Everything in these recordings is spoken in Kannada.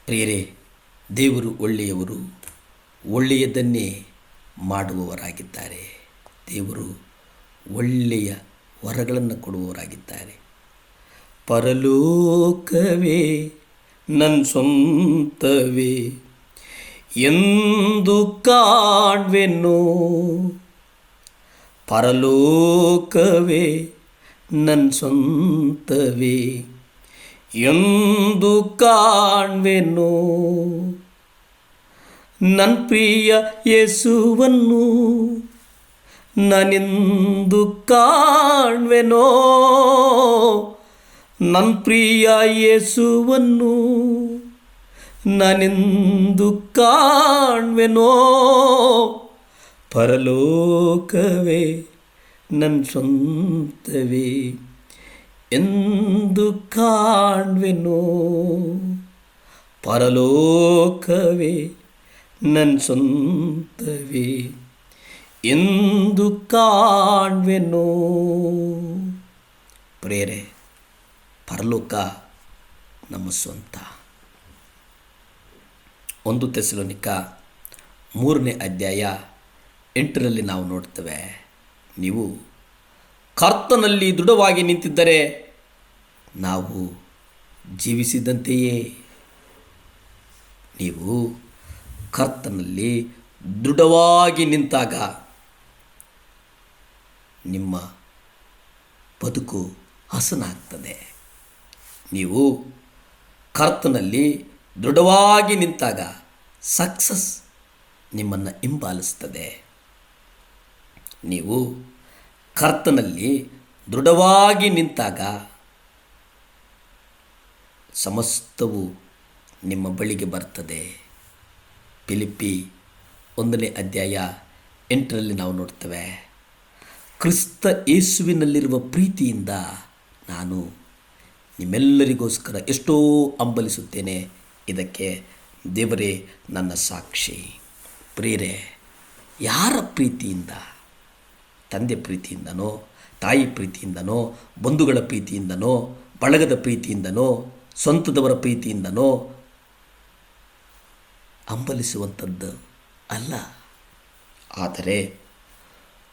ಪ್ರಿಯರೇ, ದೇವರು ಒಳ್ಳೆಯವರು, ಒಳ್ಳೆಯದನ್ನೇ ಮಾಡುವವರಾಗಿದ್ದಾರೆ. ದೇವರು ಒಳ್ಳೆಯ ವರಗಳನ್ನು ಕೊಡುವವರಾಗಿದ್ದಾರೆ. ಪರಲೋಕವೇ ನನ್ನ ಸ್ವಂತವೇ ಎಂದು ಕಾಣ್ವೆನು, ಪರಲೋಕವೇ ನನ್ನ ಸ್ವಂತವೇ ಎಂದು ಕಾಣ್ವೆನು. ನನ್ನ ಪ್ರಿಯ ಯೇಸುವನ್ನು ನಾನೆಂದು ಕಾಣ್ವೆನೋ, ನನ್ನ ಪ್ರಿಯ ಯೇಸುವನ್ನು ನಾನೆಂದು ಕಾಣ್ವೆನೋ. ಪರಲೋಕವೇ ನನ್ನ ಸ್ವಂತವೇ ಎಂದು ಕಾಣ್ವೆನೋ, ಪರಲೋಕವೇ ನನ್ನ ಸ್ವಂತವೇ ಎಂದು ಕಾಣ್ವೆನೋ. ಪ್ರಿಯರೇ, ಪರಲೋಕ ನಮ್ಮ ಸ್ವಂತ. 1 ಥೆಸಲೋನಿಕ 3ನೇ ಅಧ್ಯಾಯ 8ರಲ್ಲಿ ನಾವು ನೋಡ್ತೇವೆ, ನೀವು ಕರ್ತನಲ್ಲಿ ದೃಢವಾಗಿ ನಿಂತಿದ್ದರೆ ನಾವು ಜೀವಿಸಿದಂತೆಯೇ. ನೀವು ಕರ್ತನಲ್ಲಿ ದೃಢವಾಗಿ ನಿಂತಾಗ ನಿಮ್ಮ ಬದುಕು ಹಸನಾಗ್ತದೆ. ನೀವು ಕರ್ತನಲ್ಲಿ ದೃಢವಾಗಿ ನಿಂತಾಗ ಸಕ್ಸಸ್ ನಿಮ್ಮನ್ನು ಹಿಂಬಾಲಿಸ್ತದೆ. ನೀವು ಕರ್ತನಲ್ಲಿ ದೃಢವಾಗಿ ನಿಂತಾಗ ಸಮಸ್ತವು ನಿಮ್ಮ ಬಳಿಗೆ ಬರ್ತದೆ. ಫಿಲಿಪ್ಪಿ 1ನೇ ಅಧ್ಯಾಯ 8ರಲ್ಲಿ ನಾವು ನೋಡ್ತೇವೆ, ಕ್ರಿಸ್ತ ಯೇಸುವಿನಲ್ಲಿರುವ ಪ್ರೀತಿಯಿಂದ ನಾನು ನಿಮ್ಮೆಲ್ಲರಿಗೋಸ್ಕರ ಎಷ್ಟೋ ಹಂಬಲಿಸುತ್ತೇನೆ, ಇದಕ್ಕೆ ದೇವರೇ ನನ್ನ ಸಾಕ್ಷಿ. ಪ್ರಿಯರೇ, ಯಾರ ಪ್ರೀತಿಯಿಂದ? ತಂದೆ ಪ್ರೀತಿಯಿಂದನೋ, ತಾಯಿ ಪ್ರೀತಿಯಿಂದನೋ, ಬಂಧುಗಳ ಪ್ರೀತಿಯಿಂದನೋ, ಬಳಗದ ಪ್ರೀತಿಯಿಂದನೋ, ಸ್ವಂತದವರ ಪ್ರೀತಿಯಿಂದನೋ ಹಂಬಲಿಸುವಂಥದ್ದು ಅಲ್ಲ. ಆದರೆ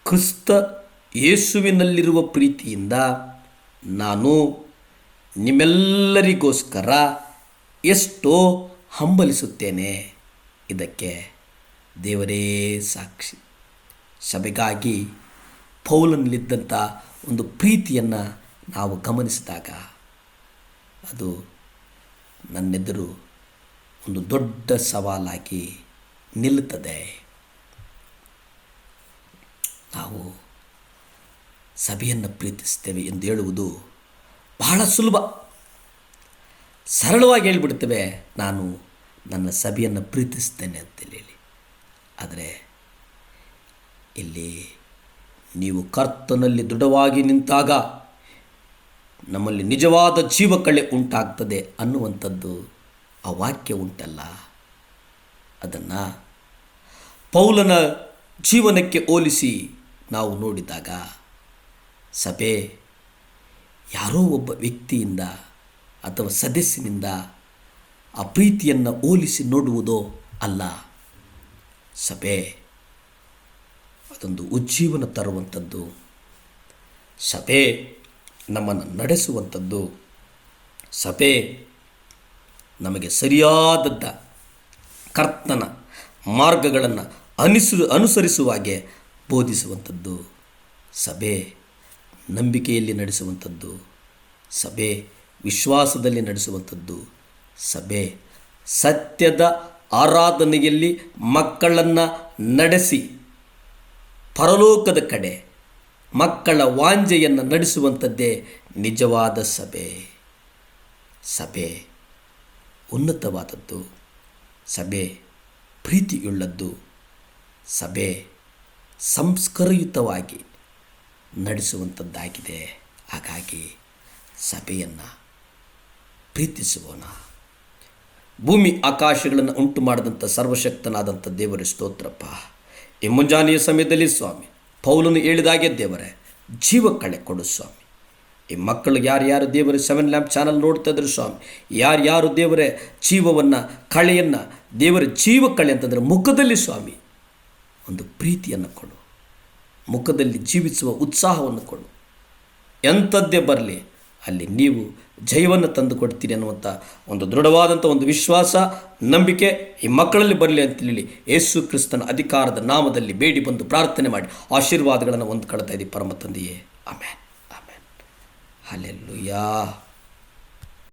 ಕ್ರಿಸ್ತ ಯೇಸುವಿನಲ್ಲಿರುವ ಪ್ರೀತಿಯಿಂದ ನಾನು ನಿಮ್ಮೆಲ್ಲರಿಗೋಸ್ಕರ ಎಷ್ಟೋ ಹಂಬಲಿಸುತ್ತೇನೆ, ಇದಕ್ಕೆ ದೇವರೇ ಸಾಕ್ಷಿ. ಸಭೆಗಾಗಿ ಪೌಲನಲ್ಲಿದ್ದಂಥ ಒಂದು ಪ್ರೀತಿಯನ್ನು ನಾವು ಗಮನಿಸಿದಾಗ ಅದು ನನ್ನೆದುರು ಒಂದು ದೊಡ್ಡ ಸವಾಲಾಗಿ ನಿಲ್ಲುತ್ತದೆ. ನಾವು ಸಭೆಯನ್ನು ಪ್ರೀತಿಸ್ತೇವೆ ಎಂದು ಹೇಳುವುದು ಬಹಳ ಸುಲಭ, ಸರಳವಾಗಿ ಹೇಳಿಬಿಡ್ತೇವೆ, ನಾನು ನನ್ನ ಸಭೆಯನ್ನು ಪ್ರೀತಿಸ್ತೇನೆ ಅಂತೇಳಿ. ಆದರೆ ಇಲ್ಲಿ ನೀವು ಕರ್ತನಲ್ಲಿ ದೃಢವಾಗಿ ನಿಂತಾಗ ನಮ್ಮಲ್ಲಿ ನಿಜವಾದ ಜೀವಕಳೆ ಉಂಟಾಗ್ತದೆ ಅನ್ನುವಂಥದ್ದು ಆ ವಾಕ್ಯ ಉಂಟಲ್ಲ, ಅದನ್ನು ಪೌಲನ ಜೀವನಕ್ಕೆ ಹೋಲಿಸಿ ನಾವು ನೋಡಿದಾಗ ಸಭೆ ಯಾರೋ ಒಬ್ಬ ವ್ಯಕ್ತಿಯಿಂದ ಅಥವಾ ಸದಸ್ಯನಿಂದ ಆ ಪ್ರೀತಿಯನ್ನು ಹೋಲಿಸಿ ನೋಡುವುದೋ ಅಲ್ಲ. ಸಭೆ ಅದೊಂದು ಉಜ್ಜೀವನ ತರುವಂಥದ್ದು, ಸಭೆ ನಮ್ಮನ್ನು ನಡೆಸುವಂಥದ್ದು, ಸಭೆ ನಮಗೆ ಸರಿಯಾದದ್ದ ಕರ್ತನ ಮಾರ್ಗಗಳನ್ನು ಅನುಸರಿಸುವಾಗೆ ಬೋಧಿಸುವಂಥದ್ದು, ಸಭೆ ನಂಬಿಕೆಯಲ್ಲಿ ನಡೆಸುವಂಥದ್ದು, ಸಭೆ ವಿಶ್ವಾಸದಲ್ಲಿ ನಡೆಸುವಂಥದ್ದು, ಸಭೆ ಸತ್ಯದ ಆರಾಧನೆಯಲ್ಲಿ ಮಕ್ಕಳನ್ನು ನಡೆಸಿ ಪರಲೋಕದ ಕಡೆ ಮಕ್ಕಳ ವಾಂಜೆಯನ್ನು ನಡೆಸುವಂಥದ್ದೇ ನಿಜವಾದ ಸಭೆ. ಸಭೆ ಉನ್ನತವಾದದ್ದು, ಸಭೆ ಪ್ರೀತಿಯುಳ್ಳದ್ದು, ಸಭೆ ಸಂಸ್ಕಾರಯುತವಾಗಿ ನಡೆಸುವಂಥದ್ದಾಗಿದೆ. ಹಾಗಾಗಿ ಸಭೆಯನ್ನು ಪ್ರೀತಿಸುವೋಣ. ಭೂಮಿ ಆಕಾಶಗಳನ್ನು ಉಂಟು ಮಾಡಿದಂಥ ಸರ್ವಶಕ್ತನಾದಂಥ ದೇವರ ಸ್ತೋತ್ರಪ್ಪ. ಈ ಮುಂಜಾನೆಯ ಸಮಯದಲ್ಲಿ ಸ್ವಾಮಿ, ಪೌಲನು ಹೇಳಿದಾಗೆ ದೇವರೇ ಜೀವ ಕಳೆ ಕೊಡು ಸ್ವಾಮಿ. ಈ ಮಕ್ಕಳಿಗೆ ಯಾರ್ಯಾರು ದೇವರ 7 ಲ್ಯಾಂಪ್ ಚಾನಲ್ ನೋಡ್ತಾ ಇದ್ರು ಸ್ವಾಮಿ, ಯಾರ್ಯಾರು ದೇವರ ಜೀವವನ್ನು ಕಳೆಯನ್ನು ದೇವರ ಜೀವ ಕಳೆ ಅಂತಂದರೆ ಮುಖದಲ್ಲಿ ಸ್ವಾಮಿ ಒಂದು ಪ್ರೀತಿಯನ್ನು ಕೊಡು, ಮುಖದಲ್ಲಿ ಜೀವಿಸುವ ಉತ್ಸಾಹವನ್ನು ಕೊಡು. ಎಂಥದ್ದೇ ಬರಲಿ ಅಲ್ಲಿ ನೀವು ಜಯವನ್ನು ತಂದು ಕೊಡ್ತೀರಿ ಅನ್ನುವಂಥ ಒಂದು ದೃಢವಾದಂಥ ಒಂದು ವಿಶ್ವಾಸ, ನಂಬಿಕೆ ಈ ಮಕ್ಕಳಲ್ಲಿ ಬರಲಿ ಅಂತೇಳಿ ಯೇಸು ಕ್ರಿಸ್ತನ ಅಧಿಕಾರದ ನಾಮದಲ್ಲಿ ಬೇಡಿ ಬಂದು ಪ್ರಾರ್ಥನೆ ಮಾಡಿ ಆಶೀರ್ವಾದಗಳನ್ನು ಹೊಂದ್ಕೊಳ್ತಾ ಇದ್ದೀವಿ ಪರಮ ತಂದೆಯೇ. ಆಮೇನ್, ಆಮೇನ್, ಹಲ್ಲೆಲೂಯಾ.